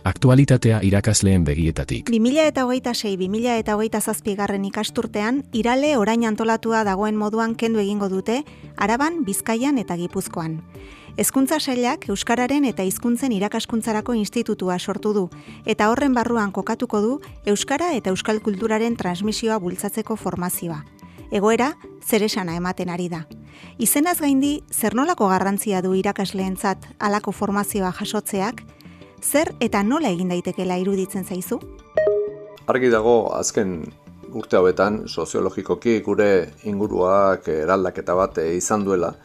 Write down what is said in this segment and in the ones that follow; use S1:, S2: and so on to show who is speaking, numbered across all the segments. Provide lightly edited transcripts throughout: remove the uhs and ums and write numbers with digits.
S1: Aktualitatea irakasleen begietatik.
S2: 2026-2027 ikasturtean, Irale orain antolatua dagoen moduan kendu egingo dute, Araban, Bizkaian eta Gipuzkoan. Hezkuntza Sailak Euskararen eta Hizkuntzen Irakaskuntzarako Institutua sortu du, eta horren barruan kokatuko du Euskara eta Euskal Kulturaren transmisioa bultzatzeko formazioa. Egoera, zeresana ematen ari da. Izenaz gaindi, zer nolako garrantzia du irakasleentzat halako formazioa jasotzeak, zer eta nola egin daitekeela iruditzen zaizu?
S3: Argi dago azken urte hauetan soziologikoki gure inguruak eraldaketa bat izan duela,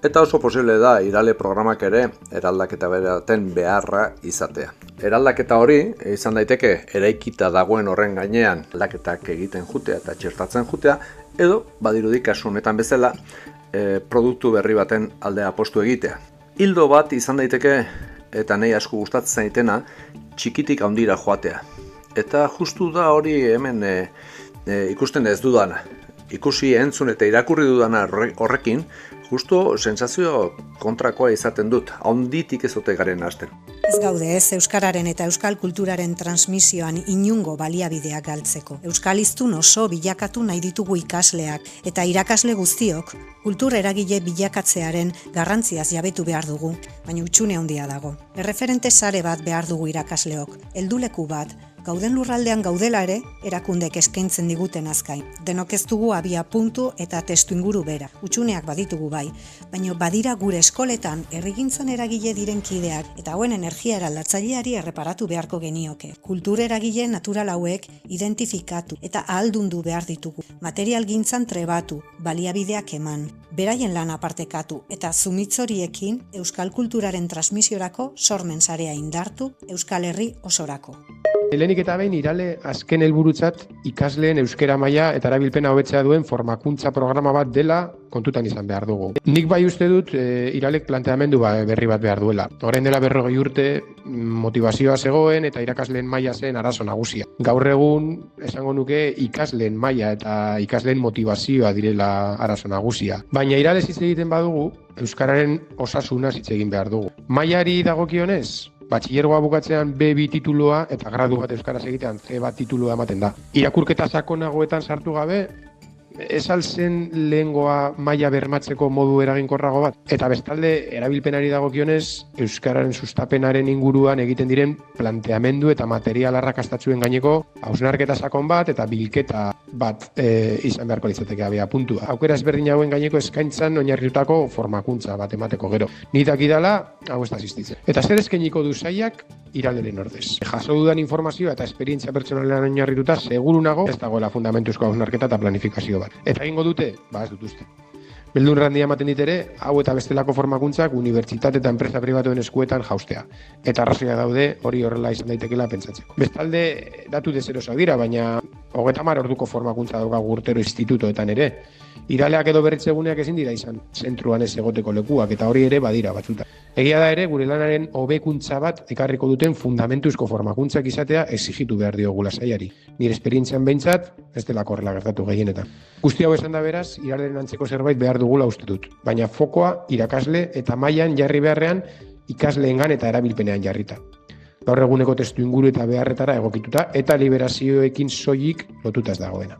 S3: eta oso posible da Irale programak ere eraldaketa baten beharra izatea. Eraldaketa hori izan daiteke eraikita dagoen horren gainean aldaketak egiten jutea eta txertatzen jutea, edo badirudi kasu honetan bezala produktu berri baten alde apostu egitea. Ildo bat izan daiteke eta nahi asko gustatzen zaitena txikitik handira joatea. Eta justu da hori hemen ikusten ez dudana. Ikusi, entzun eta irakurri dudana horrekin, justu sentsazio kontrakoa izaten dut, handitik ez ote garen hasten.
S4: Ez gaude ez Euskararen eta Euskal Kulturaren transmisioan inungo baliabideak galtzeko. Euskal hiztun oso bilakatu nahi ditugu ikasleak eta irakasle guztiok kultur eragile bilakatzearen garrantziaz jabetu behar dugu, baina hutsune handia dago. Erreferente sare bat behar dugu irakasleok, helduleku bat, gauden lurraldean gaudela ere, erakundek eskaintzen diguten azkain. Denok ez dugu abia puntu eta testu inguru bera. Hutsuneak baditugu bai, baina badira gure eskoletan herrigintzan eragile diren kideak eta hauen energia eraldatzaileari erreparatu beharko genioke. Kultur eragile natural hauek identifikatu eta ahaldundu behar ditugu. Materialgintzan trebatu, baliabideak eman, beraien lana partekatu eta zumitzoriekin Euskal Kulturaren transmisiorako sormen sarea indartu Euskal Herri osorako.
S5: Lehenik eta behin Irale azken helburutzat ikasleen euskera maila eta erabilpena hobetzea duen formakuntza programa bat dela kontutan izan behar dugu. Nik bai uste dut Iralek planteamendu berri bat behar duela. Orain dela 40 urte motivazioa zegoen eta irakasleen maila zen arazo nagusia. Gaur egun esango nuke ikasleen maila eta ikasleen motivazioa direla arazo nagusia. Baina Irale hitz egiten badugu euskararen osasuna hitz egin behar dugu. Mailari dagokionez, batxilergoa bukatzean B2 titulua eta gradu bat euskaraz egitean C1 titulua ematen da. Irakurketa sakonagoetan sartu gabe, ez alzen lehengoa maila bermatzeko modu eraginkorrago bat. Eta bestalde, erabilpenari dagokionez, euskararen sustapenaren inguruan egiten diren planteamendu eta material arrakastatzuen gaineko hausnarketa sakon bat eta bilketa bat izan beharko litzateke abia puntua. Aukera ezberdin hauen gaineko eskaintzan oinarritutako formakuntza bat emateko gero. Ni dakidala, hau ez da existitzen. Eta zer eskainiko du sailak Iraleren ordez. Jaso dudan informazioa eta esperientzia pertsonalean oinarrituta seguru nago ez dagoela fundamentuzko hausnarketa eta planifikazio bat. Eta egingo dute? Ez dut uste. Beldun randia ematen dit ere, hau eta bestelako formakuntzak unibertsitate eta enpresa pribatuen eskuetan jaustea. Eta arrazoia daude hori horrela izan daitekela pentsatzeko. Bestalde, datu dezerosak dira, baina 30 orduko formakuntza daukagu urtero institutoetan ere. Iraleak edo berritzeguneak ezin dira izan zentruan ez egoteko lekuak, eta hori ere badira batzuta. Egia da ere, gure lanaren hobekuntza bat ekarriko duten fundamentuzko formakuntzak izatea exigitu behar diogula sailari. Nire esperientzian behintzat, ez delako horrela gertatu gehienetan. Guzti hau esan da beraz, Iraleren antzeko zerbait behar dugula uste dut. Baina fokoa irakasle eta mailan jarri beharrean ikasleengan eta erabilpenean jarrita. Gaur eguneko testu inguru eta beharretara egokituta eta liberazioekin soilik lotuta ez dagoena.